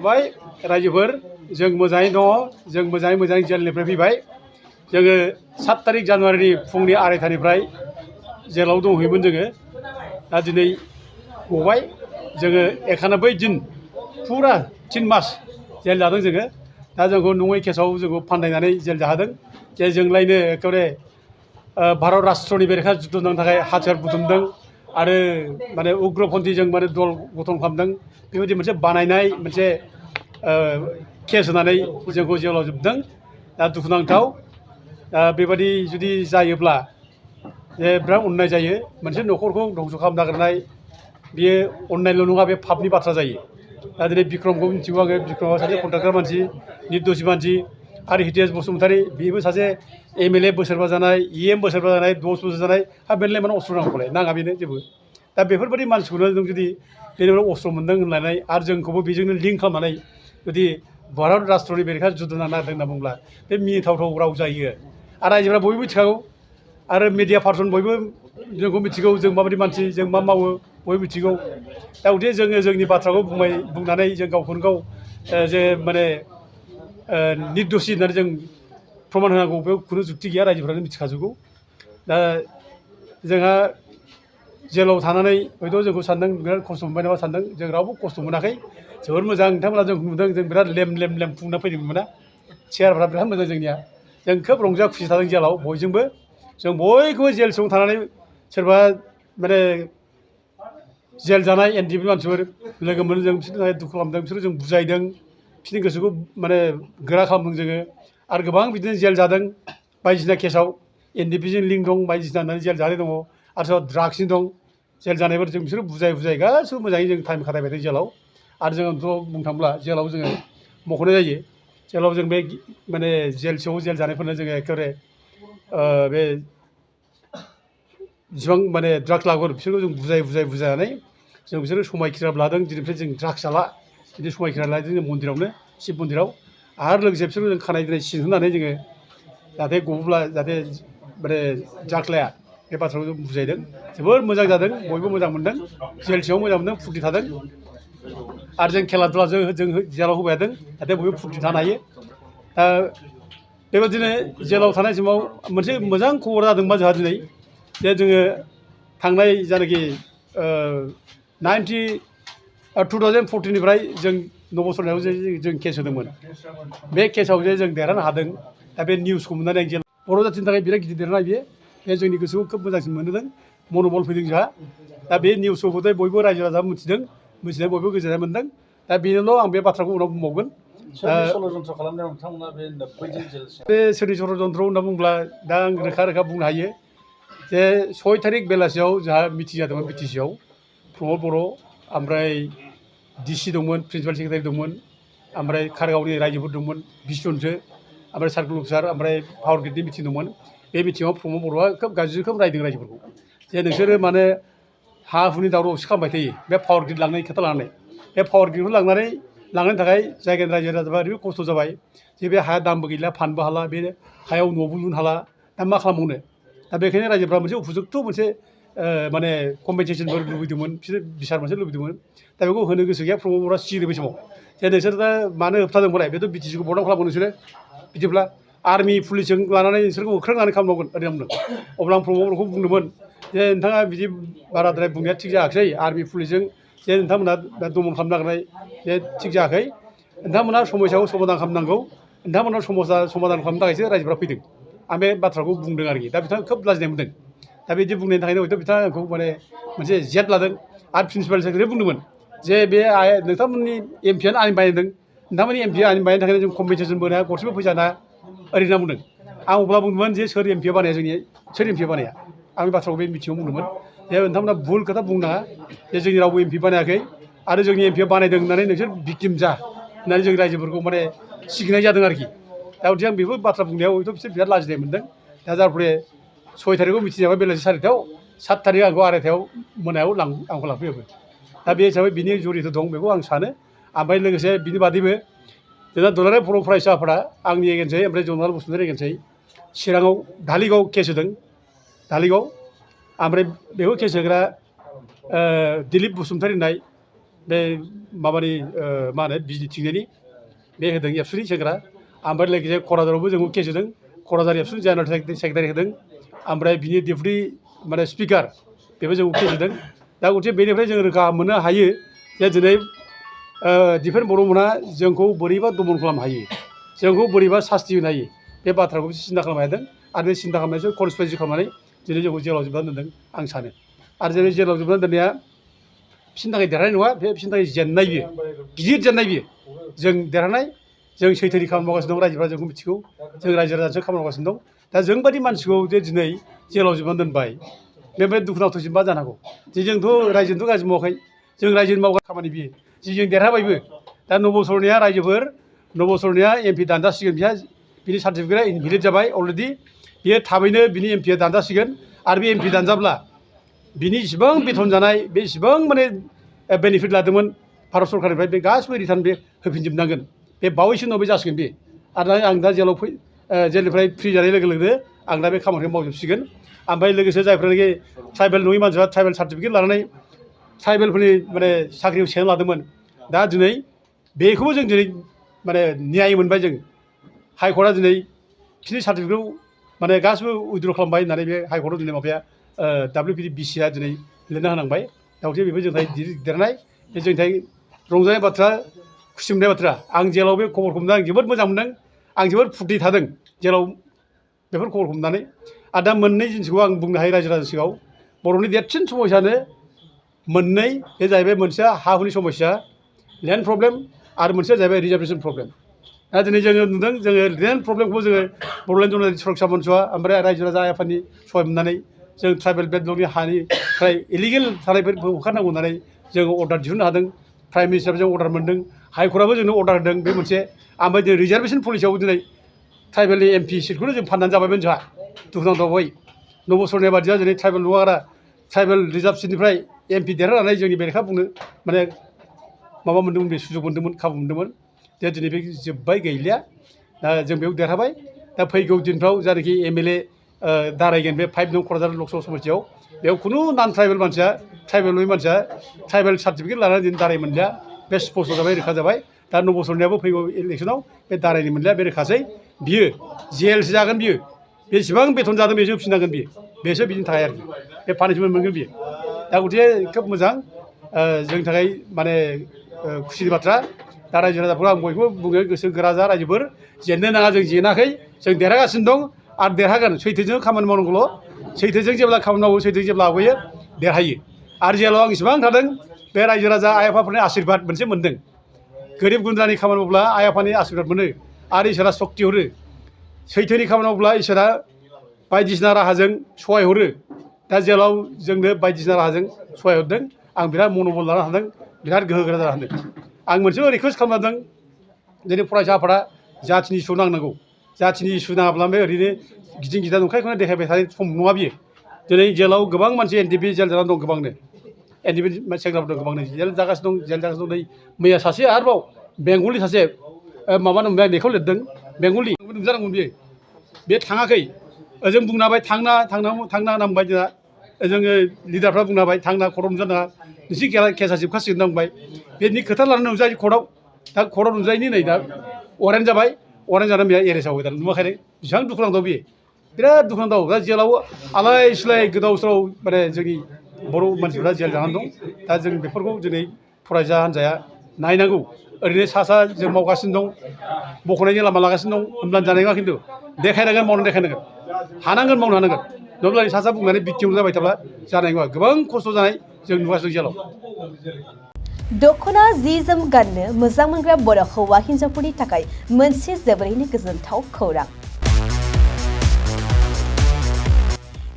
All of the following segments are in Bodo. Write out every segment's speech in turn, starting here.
खुलुमबाय रायजोफोर जों मोजाङै दङ जों मोजाङै जेलनिफ्राय फैबाय जोङो 7 तारिख जानुवारिनि फुंनि 2:30निफ्राय जेलाव दंहैयोमोन जोङो दा दिनै गबाय जोङो 91 दिन फुरा 3 मास जेल जादों जोङो दा जोंखौ नङै केसाव जोंखौ फानदायनानै जेल जाहोदों जे जोंलायनो एखेबारे भारत राष्ट्रनि बेरेखा जुद्ध नांनो थाखाय हाथियार बुथुमदों आरो माने उग्रपन्थीजों माने दल गठन खालामदों बेबायदि मोनसे बानायनाय मोनसे केस होनानै जोंखौ जेलाव जोबदों दा दुखुनांथाव बेबायदि जुदि जायोब्ला जे बिराद अन्याय जायो मोनसे न'खरखौ धंस' खालामनो नागिरनाय बेयो अन्यायल' नङा बे पापनि बाथ्रा जायो दा दिनै बिक्रमखौ मिथिगौ आङो बिक्रमा सासे कन्ट्राक्टर मानसि निर्दोषि मानसि आरो हितेश बसुमतारी बेबो सासे MLA बोसोरबा जानाय EM बोसोरबा जानाय 10 बोसोर जानाय हा बेनोलाय मानो अस्त्र नांगौलाय नाङा बेनो जेबो दा बेफोरबायदि मानसिखौनो जों जुदि जेनेबा अस्त्र मोन्दों होननानै आरो जोंखौबो बेजोंनो लिंक खालामनानै जुदि भारत राष्ट्रनि बेरेखा जुद्ध नांनो नागिरदों होनना बुंब्ला बे मिनिथावथाव राव जायो आरो रायजोफ्रा बयबो मिथिखागौ आरो मिडिया पार्सन बयबो जोंखौ मिथिगौ जों माबायदि मानसि जों मा मावो बयबो मिथिगौ दा गथिखे जोङो जोंनि बाथ्राखौ बुंनानै जों गावखौनो गाव जे माने निर्दोषि होननानै जों प्रमान होनांगौ बेयाव खुनु जुक्ति गैया रायजोफ्रानो मिथिखाजोबगौ दा जोंहा जेलाव थानानै हयथ' जोंखौ सानदों बिराद खस्थ' मोनबाय नामा सानदों जों रावबो खस्थ' मोनाखै जोबोर मोजां नोंथांमोना जों नुदों जों बिराद लेम फुंना फैदोंमोन ना चेयारफ्रा बिराद मोजां जोंनिया जों खोब रंजा खुसि थादों जेलाव बयजोंबो जों बयखौबो जेल सिङाव थानानै सोरबा माने जेल जानाय NDP मानसिफोर लोगो मोनो जों बिसोरनि थाखाय दुखु खालामदों बिसोरखौ जों बुजायदों बिसोरनि गोसोखौ माने गोरा खालामदों जोङो आरो गोबां बिदिनो जेल जादों बायदिसिना केसाव NDPजों लिंक दं बायदिसिना होननानै जेल जानाय दङ आरो सोरबा ड्राग्सनि दं जेल जानायफोर जों बिसोर बुजाय गासिबो मोजाङै जों टाइम खाथायबाय थायो जेलाव आरो जोंथ' बुंनो थाङोब्ला जेलाव जोङो मख'नाय जायो जेलाव जों बे माने जेल सिङाव जेल जानायफोरनो जोङो एखेबारे बे जेसेबां माने ड्राग्स लाग्रा बिसोरखौ जों बुजायनानै जों बिसोरो समायखिरा लादों दिनैनिफ्राय जों ड्राग्स जाला बिदि समायखिरा लादों जों मन्दिरावनो शिब मन्दिराव आरो लोगोसे बिसोरखौ जों खानाय दिनै सिन होनानै जोङो जाहाथे गबोब्ला जाहाथे माने ड्राग्स लाया बे बाथ्राखौ जों बुजायदों जोबोर मोजां जादों बयबो मोजां मोनदों जेल सिङाव मोजां मोनदों फुर्ति थादों आरो जों खेला दुला जों जेलाव होबाय थादों जाहाथे बयबो फुर्ति थानो हायो दा बेबायदिनो जेलाव थानाय समाव मोनसे मोजां खबर जादोंबा जोंहा दिनै जे जोङो थांनाय जानाखि 2014निफ्राय जों नबसरनायाव जों केस होदोंमोन बे केसाव जे जों देरहानो हादों दा बे निउसखौ मोननानै आं बर' जाथिनि थाखाय बिराद गिदिर देरहानाय बे जोंनि गोसोखौ खोब मोजांसिन मोनदों मन'बल फैदों जोंहा दा बे निउसखौ बयबो रायजो राजा मिथिनानै बयबो गोजोननाय मोनदों दा बेनोल' आं बे बाथ्राखौ उनाव बुंबावगोन षड्यन्त्र खालामनायाव नोंथांमोना बे सोरनि षड्यन्त्र होनना बुंब्ला दा आं रोखा बुंनो हायो जे 6 तारिख बेलासियाव जोंहा मिटिं जादोंमोन BTCआव प्रमद बर' ओमफ्राय DC दंमोन प्रिन्सिपाल सेक्रेटारि दंमोन ओमफ्राय कारिगावनि रायजोफोर दंमोन 20 जनसो ओमफ्राय सार्कोल अफिसार ओमफ्राय पावार ग्रिडनि मिटिं दंमोन बे मिटिङाव प्रमद बर'आ खोब गाज्रि रोखोम रायदों रायजोफोरखौ जे नोंसोरो माने हा हुनि दावरावसो खालामबाय थायो बे पावार ग्रिड लांनायनि खोथा लानानै बे पावार ग्रिडखौ लांनायनि थाखाय जायगानि रायजो राजाफ्रा ओरैबायदि खस्थ' जाबाय जे बे हाया दामबो गैला फानबो हाला बे हायाव न'बो लुनो हाला दा मा खालामबावनो दा बेखायनो रायजोफ्रा मोनसे उपजुक्त मोनसे माने कम्पेनसेसनफोर लुबैदोंमोन बिसोर बिसार मोनसे लुबैदोंमोन दा बेखौ होनो गोसो गैया प्रमद बर'आ सिरि बै समाव जे नोंसोर दा मानो होबथादों बोलाय बेथ' BTCखौ बर्डार खालामो नोंसोरो बिदिब्ला आर्मि पुलिसजों लानानै नोंसोरखौ होख्रांनानै खालामनांगोन ओरै बुंदों अब्ला आं प्रमद बर'खौ बुंदोंमोन जे नोंथाङा बिदि बाराद्राय बुंनाया थिग जायाखिसै आर्मि पुलिसजों जे नोंथांमोना दमन खालामनो नागिरनाय बे थिग जायाखै नोंथांमोना समस्याखौ समाधान खालामनांगौ नोंथांमोना समाधान खालामनो थाखायसो रायजोफ्रा फैदों आं बे बाथ्राखौ बुंदों आरोखि दा बिथाङा खोब लाजिनाय मोनदों दा बिदि बुंनायनि थाखायनो हयथ' बिथाङा आंखौ माने मोनसे जेद लादों आरो प्रिन्सिपाल सेक्रेटारि बुंदोंमोन जे बे नोंथांमोननि MPआनो आयेन बानायदों नोंथांमोननि MP आयेन बानायनो थाखायनो जों कम्पेनसेसन मोना गरसेबो फैसा नाङा ओरै होनना बुंदों आं अब्ला बुंदोंमोन जे सोर MPआ बानाया सोर MPआ बानाया आं बे बाथ्राखौ बे मिथिङाव बुंदोंमोन जे नोंथांमोना भुल खोथा बुंनो नाङा जे जोंनि रावबो MP बानायाखै आरो जोंनि MPआ बानायदों होननानै नोंसोर भिक्टिम जा होननानै जों रायजोफोरखौ माने सिगिनाय जादों आरोखि दा गथिखे आं बेफोर बाथ्रा बुंनायाव हयथ' बिसोर बिराद लाजिनाय मोनदों दा जार फले 6 तारिखआव मिटिं जाबाय बेलासि 4टायाव 7 तारिख आंखौ 2:30 मोनायाव आंखौ लांफैबाय दा बे हिसाबै बिनि जरित दं बेखौ आं सानो ओमफ्राय लोगोसे बिनि बादैबो जोंना दुलाराय बर' फरायसा आफादा आंनि एगेन्सै ओमफ्राय जनाल बसुमतारी एगेन्सै चिराङाव धालिगाव केस होदों धालिगाव ओमफ्राय बेखौ केस होग्रा दिलिप बसुमतारी होननाय बे माबानि मा होनो बिजनि थिंजायनि बे होदों एबसुनि सेंग्रा ओमफ्राय लोगोसे क'क्राझारावबो जोंखौ केस होदों क'क्राझार एबसुनि जेनेरेल सेक्रेटारि होदों ओमफ्राय बिनि डेपुटि माने स्पिकार बेबो जोंखौ केस होदों दा गथिखे बेनिफ्राय जों रोखा मोननो हायो जे दिनै दिफेन बर'मोनहा जोंखौ बोरैबा दमन खालामनो हायो जोंखौ बोरैबा सास्ति होनो हायो बे बाथ्राखौ सिन्था खालामनो हादों आरो बे सिन्था खालामनायजों कनस्पिरेसि खालामनानै दिनै जोंखौ जेलाव जोबनानै दोनदों आं सानो आरो जों जेलाव जोबनानै दोननाया बिसोरनि थाखाय देरहानाय नङा बे बिसोरनि थाखाय जेननाय बियो गिदिर जेननाय बियो जों देरहानाय जों सैथोनि खामानि मावगासिनो दं रायजोफ्रा जोंखौ मिथिगौ जों रायजो राजासो खामानि मावगासिनो दं दा जोंबादि मानसिखौ जे दिनै जेलाव जोबनानै दोनबाय बेनिफ्राय दुखुनांथावसिन मा जानो हागौ जे जोंथ' रायजोथ' गाज्रि मावाखै जों रायजोनि मावग्रा खामानि बियो जे जों देरहाबायबो दा नब'सरनिया रायजोफोर नब'सरनिया एमपि दानजासिगोन बिहा बिनि सार्टिफिकेटआ इनभेलिड जाबाय अलरेडि बियो थाबैनो बिनि एमपिआ दानजासिगोन आरो बे एमपि दानजाब्ला बिनि इसिबां बेथन जानाय बे इसिबां माने बेनिफिट लादोंमोन भारत सरकारनिफ्राय बे गासिबो रिटार्न बे होफिनजोबनांगोन बे बावैसो उनाव बे जासिगोन बे आरो आं दा जेलाव जेलनिफ्राय फ्रि जानाय लोगो लोगो आं दा बे खामानिखौ मावजोबसिगोन ओमफ्राय लोगोसे जायफ्रानाखि ट्राइबेल नङि मानसिफ्रा ट्राइबेल सार्टिफिकेट लानानै ट्राइबेलफोरनि माने साख्रियाव सेना लादोंमोन दा दिनै बेखौबो जों दिनै माने न्याय मोनबाय जों हाइकर्टआ दिनै बिसोरनि सार्टिफिकेटखौ माने गासिबो उइद्र' खालामबाय होननानै बे हाइकर्टआव दिनै माबाया WPDBCआ दिनै लिरना होनांबाय दा बेबो जोंनि थाखाय देरनाय बे जोंनि थाखाय रंजानाय बाथ्रा खुसि मोननाय बाथ्रा आं जेलाव बे खबरखौ मोनदों आं जोबोद मोजां मोनदों आं जोबोद फुर्ति थादों जेलाव बेफोर खबरखौ मोननानै आरो दा मोननै जिनिसखौ आं बुंनो हायो रायजो राजानि सिगाङाव बर'नि देरसिन समस्यानो मोननै बे जाहैबाय मोनसेया हा हुनि समस्या लेन्ड प्रब्लेम आरो मोनसेया जाहैबाय रिजार्भेसन प्रब्लेम दा दिनै जोङो नुदों जोङो लेन्ड प्रब्लेमखौबो जोङो बड'लेण्ड जनजाति सुरक्षा मन्चआ ओमफ्राय रायजो राजा आफादनि सहाय मोननानै जों ट्राइबेल बेल्टनि हानिफ्राय इलिगेल थानायफोरखौ होखारनांगौ होननानै जोङो अर्डार दिहुननो हादों प्राइम मिनिस्टारबो जों अर्डार मोनदों हाइकर्टआबो जोंनो अर्डार होदों बे मोनसे ओमफ्राय जों रिजार्भेसन पलिसियाव दिनै ट्राइबेलनि एमपि सिटखौनो जों फाननानै जाबायमोन जोंहा दुखुनांथावै नब'सरनि बादिया दिनै ट्राइबेल नङाग्रा ट्राइबेल रिजार्भ सिटनिफ्राय एमपि देरहानानै जोंनि बेरेखा बुंनो माने माबा मोन्दोंमोन बे सुजुग मोन्दोंमोन खाबु मोन्दोंमोन दा दिनै बे जोब्बाय गैलिया दा जों बेयाव देरहाबाय दा फैगौ दिनफ्राव जायनाखि MLA दारायगोन बे 5 नं क'क्राझार लकसभा समस्तियाव बेयाव खुनु नान ट्राइबेल मानसिया ट्राइबेल नङि मानसिया ट्राइबेल सार्टिफिकेट लानानै दिनै दाराय मोनलिया बे स्पष्ट जाबाय रोखा जाबाय दा नब'सरनियाबो फैगौ इलेक्सनाव बे दारायनो मोनलिया बे रोखासै बियो जेलसो जागोन बियो बेसेबां बेथन जादों बेसो होफिननांगोन बियो बेसो बिनि थाखाय आरोखि बे पानिशमेन्ट मोनगोन बियो दा गथिखे खोब मोजां जोंनि थाखाय माने खुसिनि बाथ्रा दा रायजो राजाफोरखौ आं बयबो बुङो गोसो गोरा जा रायजोफोर जेननो नाङा जों जेनाखै जों देरहागासिनो दं आरो देरहागोन सैथोजों खामानि मावनांगौल' सैथोजों जेब्ला खामानि मावो सैथोजों जेब्ला आवगायो देरहायो आरो जेलाव आं इसेबां थादों बे रायजो राजा आइ आफाफोरनि आशीर्बाद मोनसे मोन्दों गोरिब गुन्द्रानि खामानि मावब्ला आइ आफानि आशीर्बाद मोनो आरो इसोरा सक्ति हरो सैथोनि खामानि मावब्ला इसोरा बायदिसिना राहाजों सहाय हरो दा जेलाव जोंनो बायदिसिना राहाजों सहाय हरदों आं बिराद मन'बल लानो हादों बिराद गोहोगोरा जानो हादों आं मोनसेल' रिकुवेस्ट खालामदों दिनै फरायसा आफादा जाथिनि इसु नांनांगौ जाथिनि इसु नाङाब्ला बे ओरैनो गिदिं गिदा नंखायखौनो देखायबाय थानाय सम नङा बियो दिनै जेलाव गोबां मानसि NDP जेल जानानै दं गोबांनो NDP सेंग्राफोर दं गोबांनो जेल जागासिनो दं नै मैया सासे आरोबाव बेंगलनि सासे माबा नंबाय आं लेखायाव लिरदों बेंगलि नुजानांगौमोन बियो बे थाङाखै ओजों बुंनो हाबाय थांना होनना बुंबाय जोंहा जोङो लिडारफ्रा बुंनो हाबाय थांना कर्टआव नुजानाङा नोंसोरनि केसा जोबखासिगोन होनना बुंबाय बेनि खोथा लानानै नुजायो कर्टआव दा कर्टआव नुजायैनि नै दा वारेन्ट जाबाय वारेन्ट जानानै बेहा एरेस्ट जाबाय दा नुवाखै बेसेबां दुखुनांथाव बियो बिराद दुखुनांथाव दा जेलाव आलाय सिलाय गोदाव सोराव माने जोंनि बर' मानसिफ्रा जेल जानानै दं दा जों बेफोरखौ दिनै फरायसा हान्जाया नायनांगौ ओरैनो सा जों मावगासिनो दं बख'नायनि लामा लागासिनो दं होमब्लानो जानाय नङा खिन्थु देखायनांगोन मावनानै देखायनांगोन हानांगोन मावनो हानांगोन नङाब्ला सा बुंनानै बिटिआव जाबाय थाब्ला जानाय नङा गोबां खस्थ' जानाय जों नुगासिनो जेलाव दख'ना जि जोम गाननो मोजां मोनग्रा बर' हौवा हिन्जावफोरनि थाखाय मोनसे जोबोरैनो गोजोनथाव खौरां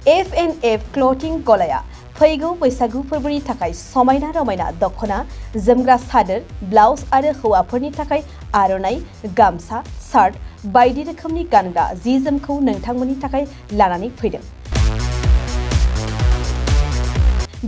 F&F क्लथिं गलाया फैगौ बैसागु फोरबोनि थाखाय समायना रमायना दख'ना जोमग्रा सादोर ब्लाउज आरो हौवाफोरनि थाखाय आर'नाइ गामसा शार्ट बायदि रोखोमनि गानग्रा जि जोमखौ नोंथांमोननि थाखाय लानानै फैदों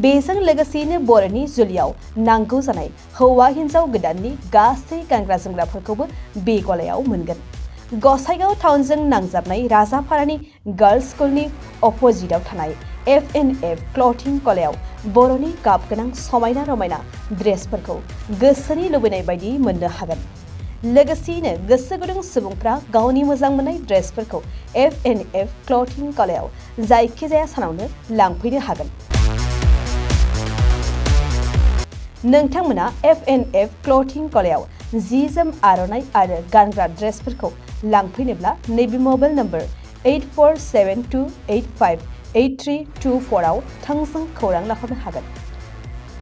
बेजों लोगोसेनो बर'नि जुलियाव नांगौ जानाय हौवा हिन्जाव गोदाननि गासै गानग्रा जोमग्राफोरखौबो बे गलायाव मोनगोन गसाइगाव टाउनजों नांजाबनाय राजापारानि गार्लस स्कुलनि अपोजिटआव थानाय F&F क्लथिं गलायाव बर'नि गाब गोनां समायना रमायना ड्रेसफोरखौ गोसोनि लुबैनाय बायदि मोननो हागोन। लोगोसेयैनो गोसो गुदुं सुबुंफ्रा गावनि मोजां मोननाय ड्रेसफोरखौ F&F क्लथिं गलायाव जायखिजाया सानावनो लांफैनो हागोन। नोंथांमोना F&F क्लथिं गलायाव जि जोम आर'नाइ आरो गानग्रा ड्रेसफोरखौ लांफैनोब्ला नैबे मबाइल नम्बर 8472858324 आव थोंजों खौरां लाहरनो हागोन।